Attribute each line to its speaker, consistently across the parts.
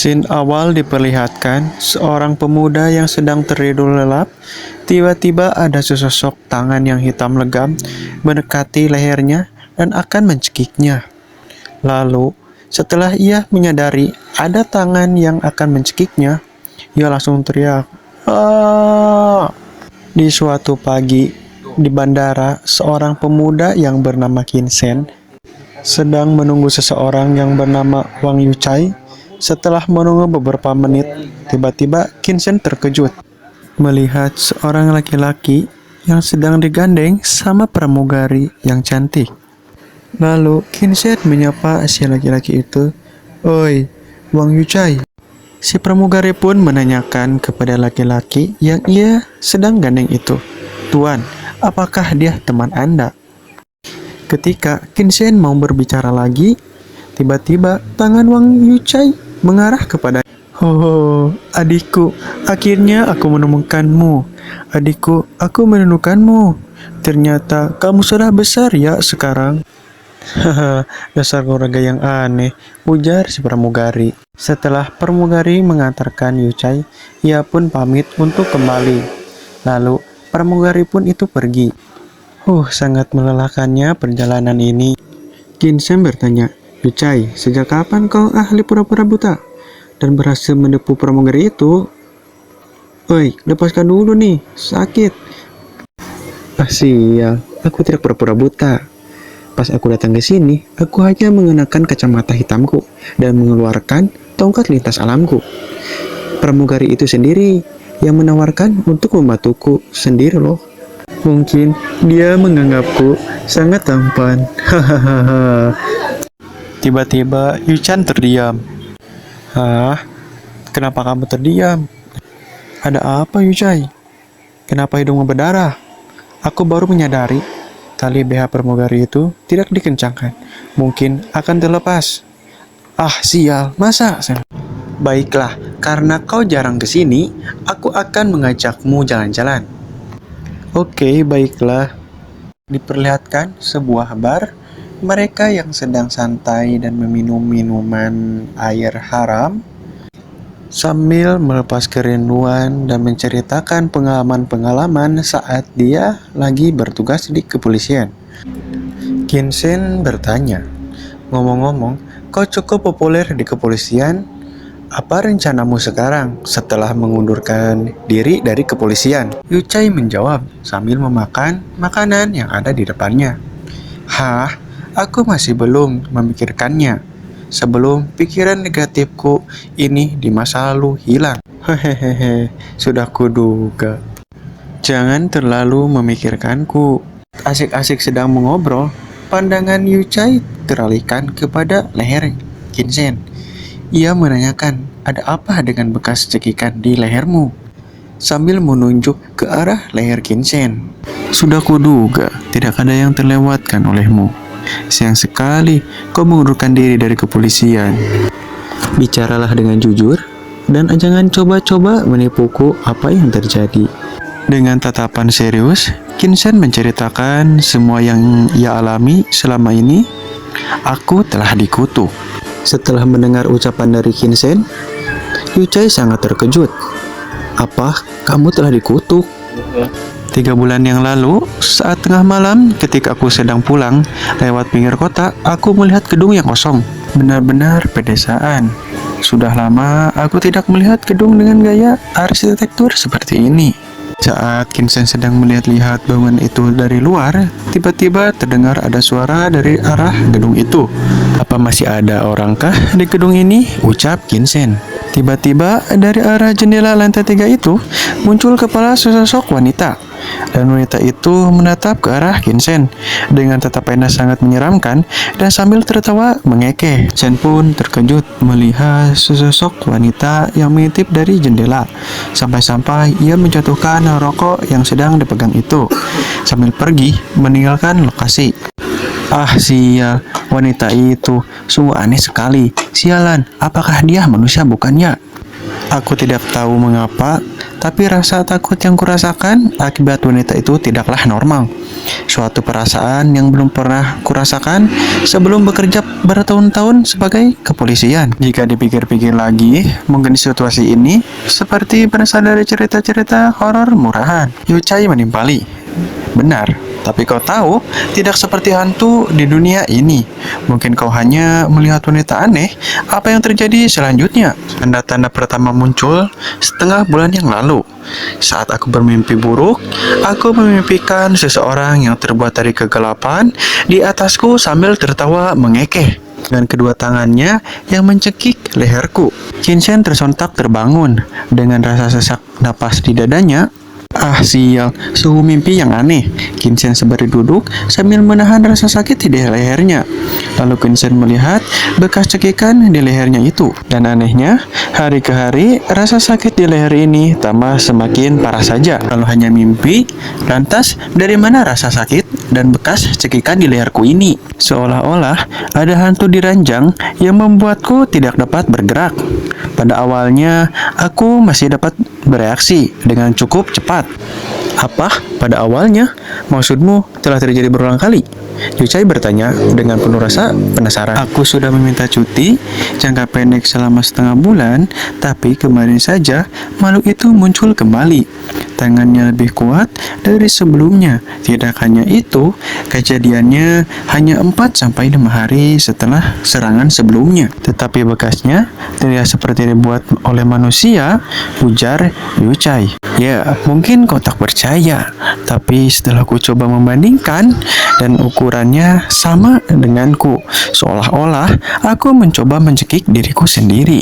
Speaker 1: Scene awal diperlihatkan seorang pemuda yang sedang tertidur lelap. Tiba-tiba ada sesosok tangan yang hitam legam mendekati lehernya dan akan mencekiknya. Lalu, setelah ia menyadari ada tangan yang akan mencekiknya, ia langsung teriak, "Ah!" Di suatu pagi di bandara, seorang pemuda yang bernama Kinsen sedang menunggu seseorang yang bernama Wang Yuchai. Setelah menunggu beberapa menit, tiba-tiba Kinsen terkejut melihat seorang laki-laki yang sedang digandeng sama pramugari yang cantik. Lalu Kinsen menyapa si laki-laki itu, "Oi, Wang Yuchai." Si pramugari pun menanyakan kepada laki-laki yang ia sedang gandeng itu, "Tuan, apakah dia teman Anda?" Ketika Kinsen mau berbicara lagi, tiba-tiba tangan Wang Yuchai mengarah kepada, "Oh, adikku, akhirnya aku menemukanmu. Adikku, aku menemukanmu. Ternyata kamu sudah besar ya sekarang." "Haha, dasar keluarga yang aneh," ujar si pramugari. Setelah pramugari mengantarkan Yuchai, ia pun pamit untuk kembali. Lalu pramugari pun itu pergi. Sangat melelahkannya perjalanan ini. Kinsen bertanya, "Yuchai, sejak kapan kau ahli pura-pura buta dan berhasil menipu pramugari itu?" "Oi, lepaskan dulu nih, sakit." "Ah sial, aku tidak pura-pura buta. Pas aku datang ke sini, aku hanya mengenakan kacamata hitamku dan mengeluarkan tongkat lintas alamku. Pramugari itu sendiri yang menawarkan untuk membantuku sendiri loh. Mungkin dia menganggapku sangat tampan." Hahaha. Tiba-tiba Yuchan terdiam. "Hah? Kenapa kamu terdiam? Ada apa, Yuchai? Kenapa hidungmu berdarah?" Aku baru menyadari tali BH pramugari itu tidak dikencangkan. Mungkin akan terlepas. "Ah, sial, masa?" "Baiklah, karena kau jarang ke sini, aku akan mengajakmu jalan-jalan." "Oke, baiklah." Diperlihatkan sebuah bar. Mereka yang sedang santai dan meminum minuman air haram sambil melepas kerinduan dan menceritakan pengalaman-pengalaman saat dia lagi bertugas di kepolisian. Kinsen bertanya, "Ngomong-ngomong, kau cukup populer di kepolisian. Apa rencanamu sekarang setelah mengundurkan diri dari kepolisian?" Yuchai menjawab sambil memakan makanan yang ada di depannya. "Hah? Aku masih belum memikirkannya. Sebelum pikiran negatifku ini di masa lalu hilang." "Hehehe, sudah kuduga. Jangan terlalu memikirkanku." Asik-asik sedang mengobrol, pandangan Yuchai teralihkan kepada leher Kinsen. Ia menanyakan, "Ada apa dengan bekas cekikan di lehermu?" Sambil menunjuk ke arah leher Kinsen. "Sudah kuduga, tidak ada yang terlewatkan olehmu. Sayang sekali kau mengundurkan diri dari kepolisian. Bicaralah dengan jujur dan jangan coba-coba menipuku apa yang terjadi." Dengan tatapan serius, Kinsen menceritakan semua yang ia alami selama ini. "Aku telah dikutuk." Setelah mendengar ucapan dari Kinsen, Yuchai sangat terkejut. "Apa? Kamu telah dikutuk?" 3 bulan yang lalu, saat tengah malam ketika aku sedang pulang lewat pinggir kota, aku melihat gedung yang kosong. Benar-benar pedesaan. Sudah lama aku tidak melihat gedung dengan gaya arsitektur seperti ini. Saat Kinsen sedang melihat-lihat bangunan itu dari luar, tiba-tiba terdengar ada suara dari arah gedung itu. "Apa masih ada orangkah di gedung ini?" ucap Kinsen. Tiba-tiba dari arah jendela lantai 3 itu muncul kepala sesosok wanita. Dan wanita itu menatap ke arah Kinsen dengan tatapan sangat menyeramkan dan sambil tertawa mengekeh. Kinsen pun terkejut melihat sesosok wanita yang mengintip dari jendela. Sampai-sampai ia menjatuhkan rokok yang sedang dipegang itu sambil pergi meninggalkan lokasi. "Ah sial, wanita itu sungguh aneh sekali. Sialan, apakah dia manusia bukannya?" Aku tidak tahu mengapa, tapi rasa takut yang kurasakan akibat wanita itu tidaklah normal. Suatu perasaan yang belum pernah kurasakan sebelum bekerja bertahun-tahun sebagai kepolisian. Jika dipikir-pikir lagi, mungkin situasi ini seperti berasal dari cerita-cerita horor murahan. Yuchai menimpali. Benar, tapi kau tahu, tidak seperti hantu di dunia ini. Mungkin kau hanya melihat wanita aneh. Apa yang terjadi selanjutnya? Tanda-tanda pertama muncul setengah bulan yang lalu. Saat aku bermimpi buruk, aku memimpikan seseorang yang terbuat dari kegelapan di atasku sambil tertawa mengekeh. Dengan kedua tangannya yang mencekik leherku. Kinsen tersontak terbangun. Dengan rasa sesak napas di dadanya, ah sial, suhu mimpi yang aneh. Kinsen sembari duduk sambil menahan rasa sakit di lehernya. Lalu Kinsen melihat bekas cekikan di lehernya itu. Dan anehnya, hari ke hari rasa sakit di leher ini tambah semakin parah saja. Kalau hanya mimpi, lantas dari mana rasa sakit dan bekas cekikan di leherku ini? Seolah-olah ada hantu di ranjang yang membuatku tidak dapat bergerak. Pada awalnya, aku masih dapat bereaksi dengan cukup cepat. Apa? Pada awalnya? Maksudmu telah terjadi berulang kali? Yuchai bertanya dengan penuh rasa penasaran. Aku sudah meminta cuti jangka pendek selama setengah bulan, tapi kemarin saja makhluk itu muncul kembali. Tangannya lebih kuat dari sebelumnya. Tidak hanya itu, kejadiannya hanya 4-5 hari setelah serangan sebelumnya. Tetapi bekasnya terlihat seperti dibuat oleh manusia, ujar Yuchai. Ya, mungkin kau tak percaya, tapi setelah ku coba membandingkan dan ukurannya sama denganku, seolah-olah aku mencoba mencekik diriku sendiri.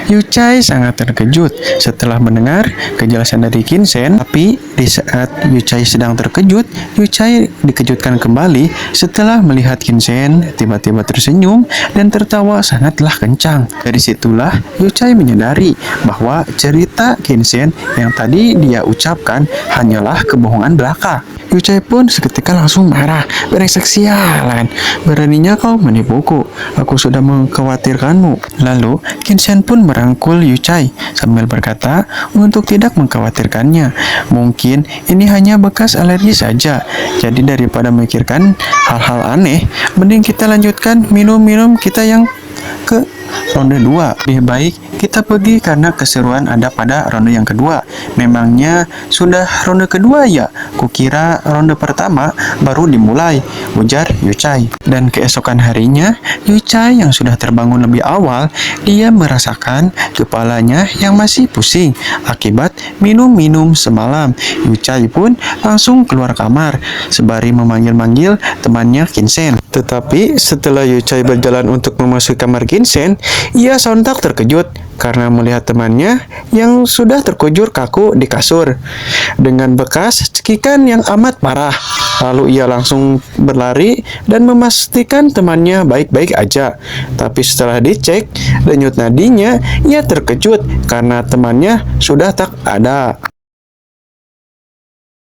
Speaker 1: Yuchai sangat terkejut setelah mendengar kejelasan dari Kinsen, tapi di saat Yuchai sedang terkejut, Yuchai dikejutkan kembali setelah melihat Kinsen tiba-tiba tersenyum dan tertawa sangatlah kencang. Dari situlah Yuchai menyadari bahwa cerita Kinsen yang tadi dia ucapkan hanyalah kebohongan belaka. Yuchai pun seketika langsung marah. Brengsek sialan, beraninya kau menipuku. Aku sudah mengkhawatirkanmu. Lalu Kinsen pun merangkul Yuchai sambil berkata untuk tidak mengkhawatirkannya. Mungkin ini hanya bekas alergi saja. Jadi daripada memikirkan hal-hal aneh, mending kita lanjutkan minum-minum kita yang ke ronde 2. Lebih baik kita pergi karena keseruan ada pada ronde yang kedua. Memangnya sudah ronde kedua ya? Kukira ronde pertama baru dimulai, ujar Yuchai. Dan keesokan harinya, Yuchai yang sudah terbangun lebih awal, dia merasakan kepalanya yang masih pusing akibat minum-minum semalam. Yuchai pun langsung keluar kamar sembari memanggil-manggil temannya Kinsen. Tetapi setelah Yuchai berjalan untuk memasuki kamar Kinsen, ia sontak terkejut karena melihat temannya yang sudah terkujur kaku di kasur dengan bekas cekikan yang amat parah. Lalu ia langsung berlari dan memastikan temannya baik-baik aja. Tapi setelah dicek denyut nadinya, ia terkejut karena temannya sudah tak ada.